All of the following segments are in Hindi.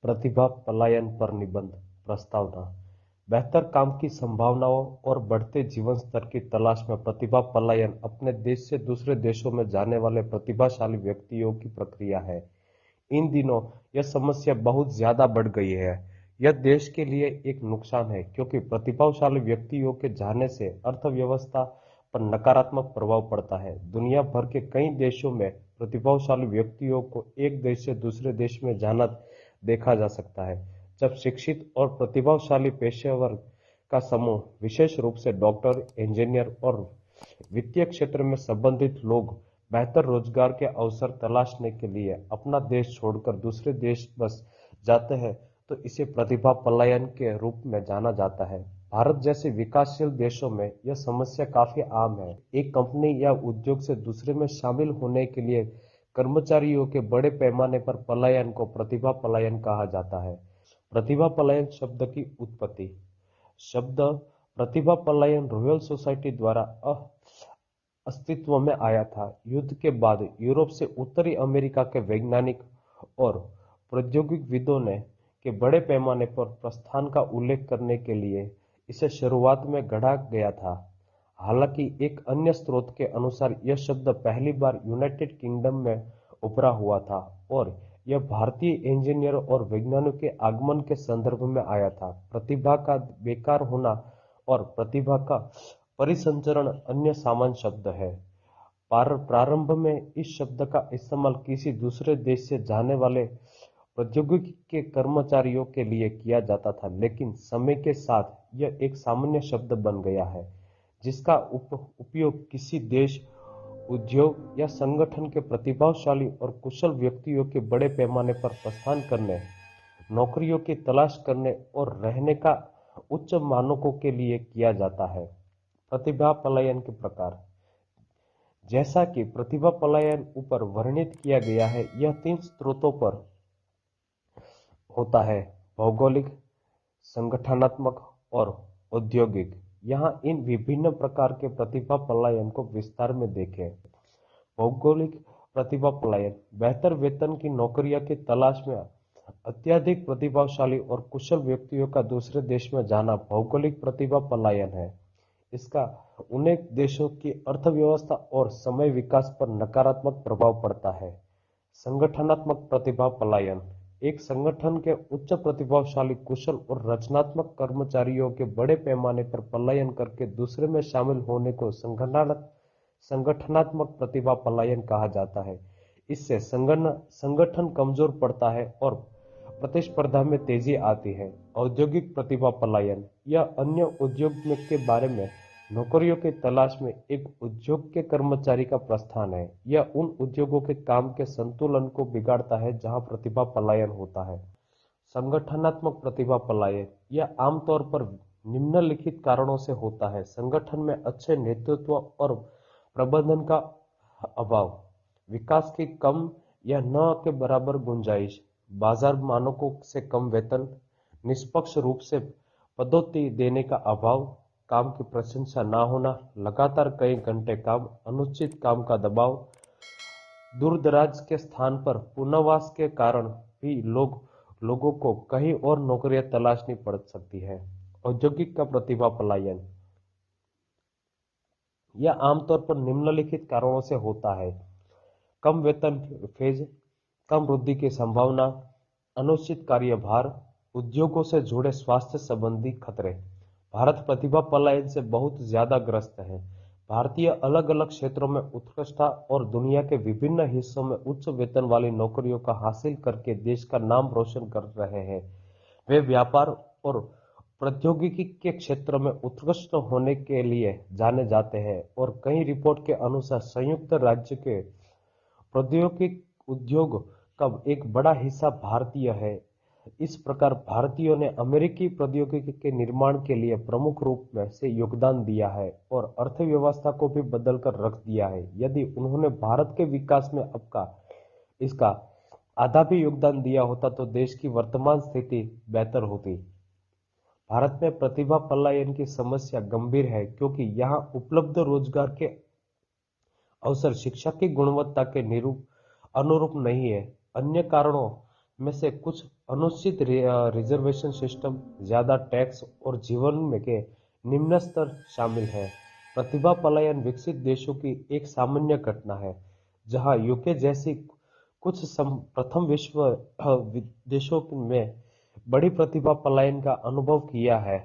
प्रतिभा पलायन पर निबंध प्रस्तावना। बेहतर काम की संभावनाओं और बढ़ते जीवन स्तर की तलाश में प्रतिभा पलायन अपने देश से दूसरे देशों में जाने वाले प्रतिभाशाली व्यक्तियों की प्रक्रिया है। इन दिनों यह समस्या बहुत ज्यादा बढ़ गई है। यह देश के लिए एक नुकसान है क्योंकि प्रतिभाशाली व्यक्तियों के जाने से अर्थव्यवस्था पर नकारात्मक प्रभाव पड़ता है। दुनिया भर के कई देशों में प्रतिभाशाली व्यक्तियों को एक देश से दूसरे देश में जाना देखा जा सकता है। जब शिक्षित और प्रतिभाशाली पेशेवर का समूह, विशेष रूप से डॉक्टर, इंजीनियर और वित्तीय क्षेत्र में संबंधित लोग, बेहतर रोजगार के अवसर तलाशने के लिए अपना देश छोड़कर दूसरे देश बस जाते हैं, तो इसे प्रतिभा पलायन के रूप में जाना जाता है। भारत जैसे विकासशील देशों में यह समस्या काफी आम है। एक कंपनी या उद्योग से दूसरे में शामिल होने के लिए कर्मचारियों के बड़े पैमाने पर पलायन को प्रतिभा पलायन कहा जाता है। प्रतिभा पलायन शब्द की उत्पत्ति। शब्द प्रतिभा पलायन रॉयल सोसाइटी द्वारा अस्तित्व में आया था। युद्ध के बाद यूरोप से उत्तरी अमेरिका के वैज्ञानिक और प्रौद्योगिकविदों ने के बड़े पैमाने पर प्रस्थान का उल्लेख करने के लिए इसे शुरुआत में गढ़ा गया था। हालांकि एक अन्य स्रोत के अनुसार यह शब्द पहली बार यूनाइटेड किंगडम में उभरा हुआ था और यह भारतीय इंजीनियर और वैज्ञानिक के आगमन के संदर्भ में आया था। प्रतिभा का बेकार होना और प्रतिभा का परिसंचरण अन्य सामान्य शब्द है। प्रारंभ में इस शब्द का इस्तेमाल किसी दूसरे देश से जाने वाले प्रौद्योगिकी के कर्मचारियों के लिए किया जाता था, लेकिन समय के साथ यह एक सामान्य शब्द बन गया है जिसका उपयोग किसी देश, उद्योग या संगठन के प्रतिभाशाली और कुशल व्यक्तियों के बड़े पैमाने पर प्रस्थान करने, नौकरियों की तलाश करने और रहने का उच्च मानकों के लिए किया जाता है। प्रतिभा पलायन के प्रकार। जैसा कि प्रतिभा पलायन ऊपर वर्णित किया गया है, यह 3 स्रोतों पर होता है: भौगोलिक, संगठनात्मक और औद्योगिक। यहाँ इन विभिन्न प्रकार के प्रतिभा पलायन को विस्तार में देखें। भौगोलिक प्रतिभा पलायन: बेहतर वेतन की नौकरियों की तलाश में अत्यधिक प्रतिभाशाली और कुशल व्यक्तियों का दूसरे देश में जाना भौगोलिक प्रतिभा पलायन है। इसका उन्हें देशों की अर्थव्यवस्था और समय विकास पर नकारात्मक प्रभाव पड़ता है। संगठनात्मक प्रतिभा पलायन: एक संगठन के उच्च प्रतिभाशाली, कुशल और रचनात्मक कर्मचारियों के बड़े पैमाने पर पलायन करके दूसरे में शामिल होने को संगठनात्मक प्रतिभा पलायन कहा जाता है। इससे संगठन कमजोर पड़ता है और प्रतिस्पर्धा में तेजी आती है। औद्योगिक प्रतिभा पलायन: यह अन्य उद्योग के बारे में नौकरियों की तलाश में एक उद्योग के कर्मचारी का प्रस्थान है। यह उन उद्योगों के काम के संतुलन को बिगाड़ता है जहां प्रतिभा पलायन होता है। संगठनात्मक प्रतिभा पलायन: यह आमतौर पर निम्नलिखित कारणों से होता है: संगठन में अच्छे नेतृत्व और प्रबंधन का अभाव, विकास की कम या न के बराबर गुंजाइश, बाजार मानकों से कम वेतन, निष्पक्ष रूप से पदोन्नति देने का अभाव, काम की प्रशंसा न होना, लगातार कई घंटे काम, अनुचित काम का दबाव, दूर-दराज के स्थान पर पुनर्वास के कारण भी लोगों को कहीं और नौकरियां तलाशनी पड़ सकती है। औद्योगिक का प्रतिभा पलायन: यह आमतौर पर निम्नलिखित कारणों से होता है: कम वेतन फेज, कम वृद्धि की संभावना, अनुचित कार्यभार, उद्योगों से जुड़े स्वास्थ्य संबंधी खतरे। भारत प्रतिभा पलायन से बहुत ज्यादा ग्रस्त है। भारतीय अलग अलग क्षेत्रों में उत्कृष्टता और दुनिया के विभिन्न हिस्सों में उच्च वेतन वाली नौकरियों का हासिल करके देश का नाम रोशन कर रहे हैं। वे व्यापार और प्रौद्योगिकी के क्षेत्र में उत्कृष्ट होने के लिए जाने जाते हैं और कई रिपोर्ट के अनुसार संयुक्त राज्य के प्रौद्योगिकी उद्योग का एक बड़ा हिस्सा भारतीय है। इस प्रकार भारतीयों ने अमेरिकी प्रौद्योगिकी के निर्माण के लिए प्रमुख रूप से योगदान दिया है और अर्थव्यवस्था को भी बदल कर रख दिया है। यदि उन्होंने भारत के विकास में इसका आधा भी योगदान दिया होता तो देश की वर्तमान स्थिति बेहतर होती। भारत में प्रतिभा पलायन की समस्या गंभीर है क्योंकि यहाँ उपलब्ध रोजगार के अवसर शिक्षा की गुणवत्ता के अनुरूप नहीं है। अन्य कारणों में से कुछ अनुचित रिजर्वेशन सिस्टम, ज्यादा टैक्स और जीवन में के निम्न स्तर शामिल है। प्रतिभा पलायन विकसित देशों की एक सामान्य घटना है, जहां यूके जैसी कुछ प्रथम विश्व देशों में बड़ी प्रतिभा पलायन का अनुभव किया है।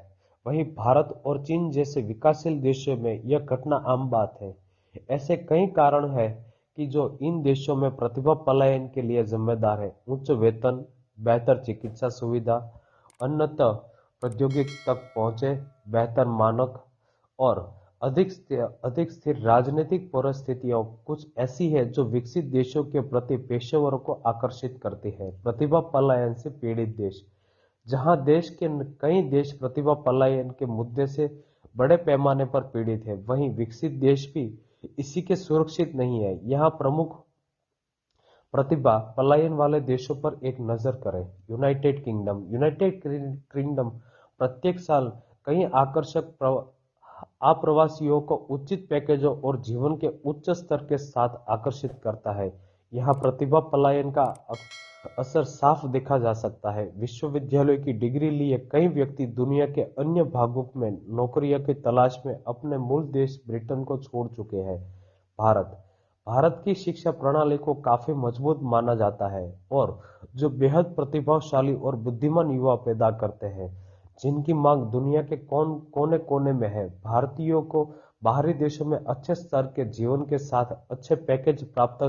वहीं भारत और चीन जैसे विकासशील देशों में यह घटना आम बात है। ऐसे कई कारण हैं कि जो इन देशों में प्रतिभा पलायन के लिए जिम्मेदार है। उच्च वेतन, बेहतर चिकित्सा सुविधा, उन्नत प्रौद्योगिकी तक पहुंचे, बेहतर मानक और अधिक स्थिर राजनीतिक परिस्थितियां कुछ ऐसी है जो विकसित देशों के प्रति पेशेवरों को आकर्षित करती है। प्रतिभा पलायन से पीड़ित देश, जहां देश के कई देश प्रतिभा पलायन के मुद्दे से बड़े पैमाने पर पीड़ित है, वहीं विकसित देश भी इसी के सुरक्षित नहीं है। यहाँ प्रमुख प्रतिभा पलायन वाले देशों पर एक नजर करें। यूनाइटेड किंगडम प्रत्येक साल कई आकर्षक आप्रवासियों को उचित पैकेजों और जीवन के उच्च स्तर के साथ आकर्षित करता है। यहाँ प्रतिभा पलायन का असर साफ देखा जा सकता है। विश्वविद्यालय की डिग्री लिए कई व्यक्ति दुनिया के अन्य भागों में नौकरियों की तलाश में अपने मूल देश ब्रिटेन को छोड़ चुके हैं। भारत भारत की शिक्षा प्रणाली को काफी मजबूत माना जाता है और जो बेहद प्रतिभाशाली और बुद्धिमान युवा पैदा करते हैं, जिनकी मांग दुनिया के कोने कोने में है। भारतीयों को बाहरी देशों में अच्छे स्तर के जीवन के साथ अच्छे पैकेज प्राप्त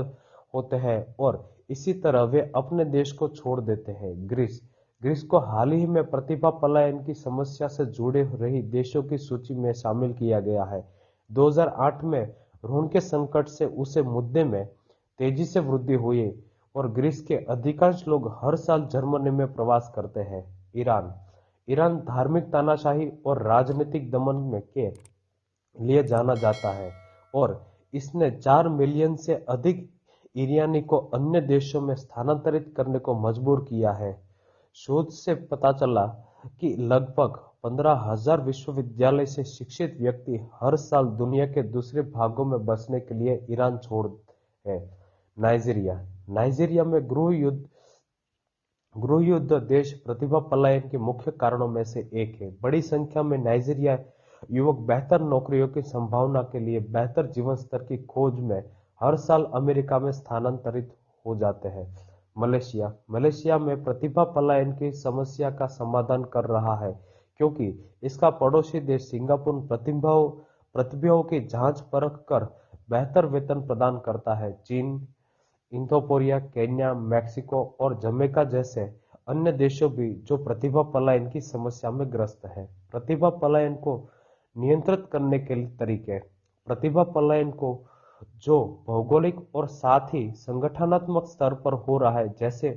होते हैं और इसी तरह वे अपने देश को छोड़ देते हैं। ग्रीस को हाल ही में प्रतिभा पलायन की समस्या से जुड़े रही देशों की सूची में शामिल किया गया है। 2008 में ऋण के संकट से उसे मुद्दे में तेजी से वृद्धि हुई और ग्रीस के अधिकांश लोग हर साल जर्मनी में प्रवास करते हैं। ईरान ईरान धार्मिक तानाशाही और राजनीतिक दमन में के लिए जाना जाता है और इसने 4 मिलियन से अधिक ईरानी को अन्य देशों में स्थानांतरित करने को मजबूर किया है। शोध से पता चला कि लगभग 15,000 विश्वविद्यालय से शिक्षित व्यक्ति हर साल दुनिया के दूसरे भागों में बसने के लिए ईरान छोड़ है। नाइजीरिया में गृह युद्ध देश प्रतिभा पलायन के मुख्य कारणों में से एक है। बड़ी संख्या में नाइजीरिया युवक बेहतर नौकरियों की संभावना के लिए बेहतर जीवन स्तर की खोज में हर साल अमेरिका में स्थानांतरित हो जाते हैं। मलेशिया में प्रतिभा पलायन की समस्या का समाधान कर रहा है, क्योंकि इसका पड़ोसी देश सिंगापुर प्रतिभाओं की जांच परख कर बेहतर वेतन प्रदान करता है। चीन, इथियोपिया, केन्या, मैक्सिको और जमैका जैसे अन्य देशों भी जो प्रतिभा पलायन की समस्या में ग्रस्त है। प्रतिभा पलायन को नियंत्रित करने के तरीके। प्रतिभा पलायन को जो भौगोलिक और साथ ही संगठनात्मक स्तर पर हो रहा है, जैसे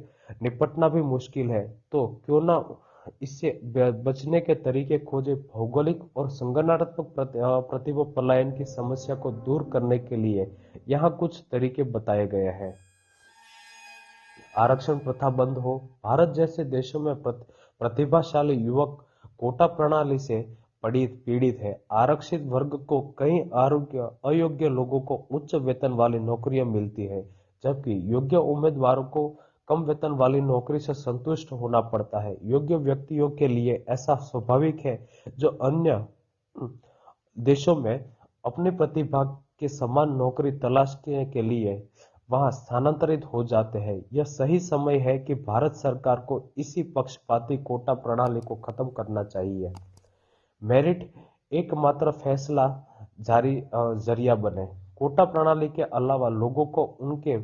निपटना भी मुश्किल है, तो क्यों ना इससे बचने के तरीके खोजे। भौगोलिक और संगठनात्मक प्रतिभा पलायन की समस्या को दूर करने के लिए यहाँ कुछ तरीके बताए गए हैं। आरक्षण प्रथा बंद हो। भारत जैसे देशों में प्रतिभाशाली युवक कोटा प्रणाली से पीड़ित है। आरक्षित वर्ग को कई अयोग्य लोगों को उच्च वेतन वाली नौकरियां मिलती है, जबकि योग्य उम्मीदवारों को कम वेतन वाली नौकरी से संतुष्ट होना पड़ता है। योग्य व्यक्तियों के लिए ऐसा स्वाभाविक है, जो अन्य देशों में अपनी प्रतिभा के समान नौकरी तलाशने के लिए वहां स्थानांतरित हो जाते हैं। यह सही समय है कि भारत सरकार को इसी पक्षपाती कोटा प्रणाली को खत्म करना चाहिए। मेरिट एकमात्र फैसला जरिया बने। कोटा प्रणाली के अलावा लोगों को उनके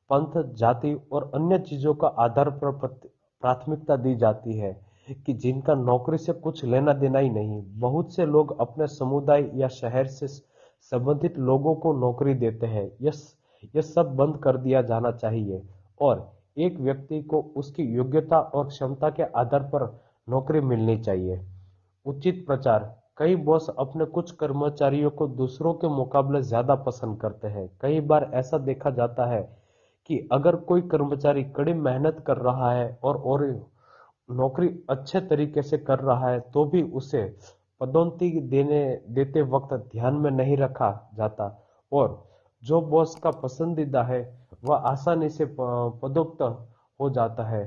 पंथ, जाति और अन्य चीजों का आधार पर प्राथमिकता दी जाती है कि जिनका नौकरी से कुछ लेना देना ही नहीं। बहुत से लोग अपने समुदाय या शहर से संबंधित लोगों को नौकरी देते हैं। यह सब बंद कर दिया जाना चाहिए और एक व्यक्ति को उसकी योग्यता और क्षमता के आधार पर नौकरी मिलनी चाहिए। उचित प्रचार। कई बॉस अपने कुछ कर्मचारियों को दूसरों के मुकाबले ज्यादा पसंद करते हैं। कई बार ऐसा देखा जाता है कि अगर कोई कर्मचारी कड़ी मेहनत कर रहा है और नौकरी अच्छे तरीके से कर रहा है, तो भी उसे पदोन्नति देते वक्त ध्यान में नहीं रखा जाता और जो बॉस का पसंदीदा है वह आसानी से पदोन्नत हो जाता है।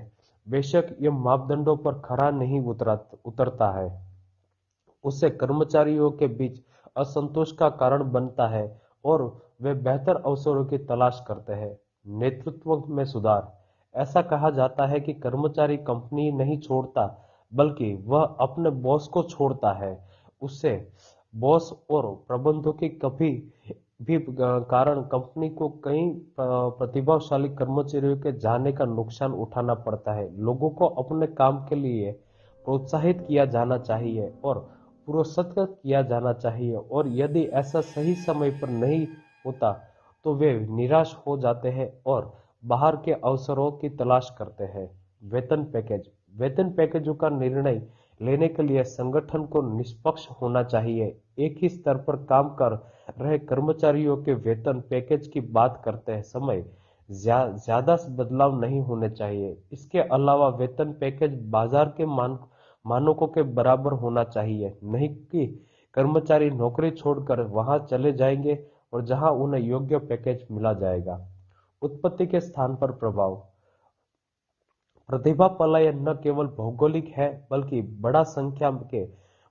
बेशक यह मापदंडों पर खरा नहीं उतरता है, उससे कर्मचारियों के बीच असंतोष का कारण बनता है और वे बेहतर अवसरों की तलाश करते हैं। नेतृत्व में सुधार। ऐसा कहा जाता है कि कर्मचारी कंपनी नहीं छोड़ता, बल्कि वह अपने बॉस को छोड़ता है। उससे बॉस और प्रबंधकों की कभी भी कारण कंपनी को कई प्रतिभाशाली कर्मचारियों के जाने का नुकसान उठाना पड़ता है। लोगों को अपने काम के लिए प्रोत्साहित किया जाना चाहिए और पुरस्कृत किया जाना चाहिए, और यदि ऐसा सही समय पर नहीं होता तो वे निराश हो जाते हैं और बाहर के अवसरों की तलाश करते हैं। वेतन पैकेज। वेतन पैकेजों का निर्णय लेने के लिए संगठन को निष्पक्ष होना चाहिए। एक ही स्तर पर काम कर रहे कर्मचारियों के वेतन पैकेज की बात करते समय ज्यादा बदलाव नहीं होने चाहिए। इसके अलावा वेतन पैकेज बाजार के मानकों के बराबर होना चाहिए, नहीं कि कर्मचारी नौकरी छोड़कर वहां चले जाएंगे और जहां उन्हें योग्य पैकेज मिला जाएगा। उत्पत्ति के स्थान पर प्रभाव। प्रतिभा पलायन न केवल भौगोलिक है, बल्कि बड़ा संख्या के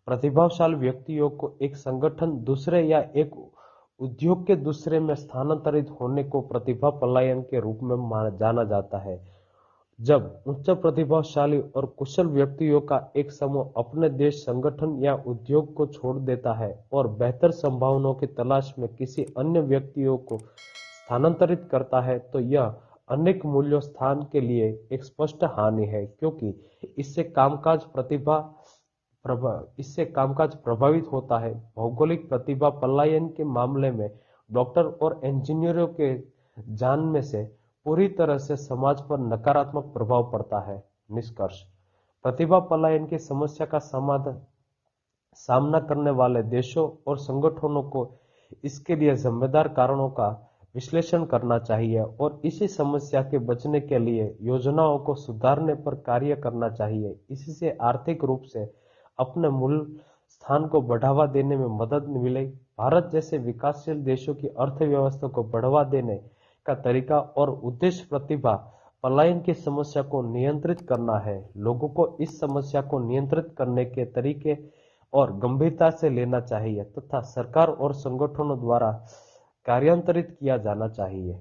प्रतिभाशाली व्यक्तियों को एक संगठन दूसरे या एक उद्योग के दूसरे में स्थानांतरित होने को प्रतिभा पलायन के रूप में जाना जाता है। जब उच्च प्रतिभाशाली और कुशल व्यक्तियों का एक समूह अपने देश, संगठन या उद्योग को छोड़ देता है और बेहतर संभावनाओं की तलाश में किसी अन्य व्यक्तियों को स्थानांतरित करता है, तो यह अनेक मूल्यों स्थान के लिए एक स्पष्ट हानि है, क्योंकि इससे कामकाज प्रभावित होता है। भौगोलिक प्रतिभा पलायन के मामले में डॉक्टर और इंजीनियरों के जान में से पूरी तरह से समाज पर नकारात्मक प्रभाव पड़ता है। निष्कर्ष। प्रतिभा पलायन की समस्या का सामना करने वाले देशों और संगठनों को इसके लिए जिम्मेदार कारणों का विश्लेषण करना चाहिए और इसी समस्या के बचने के लिए योजनाओं को सुधारने पर कार्य करना चाहिए। इसी से आर्थिक रूप से अपने मूल स्थान को बढ़ावा देने में मदद मिले। भारत जैसे विकासशील देशों की अर्थव्यवस्था को बढ़ावा देने का तरीका और उद्देश्य प्रतिभा पलायन की समस्या को नियंत्रित करना है। लोगों को इस समस्या को नियंत्रित करने के तरीके और गंभीरता से लेना चाहिए तथा सरकार और संगठनों द्वारा कार्यान्वित किया जाना चाहिए।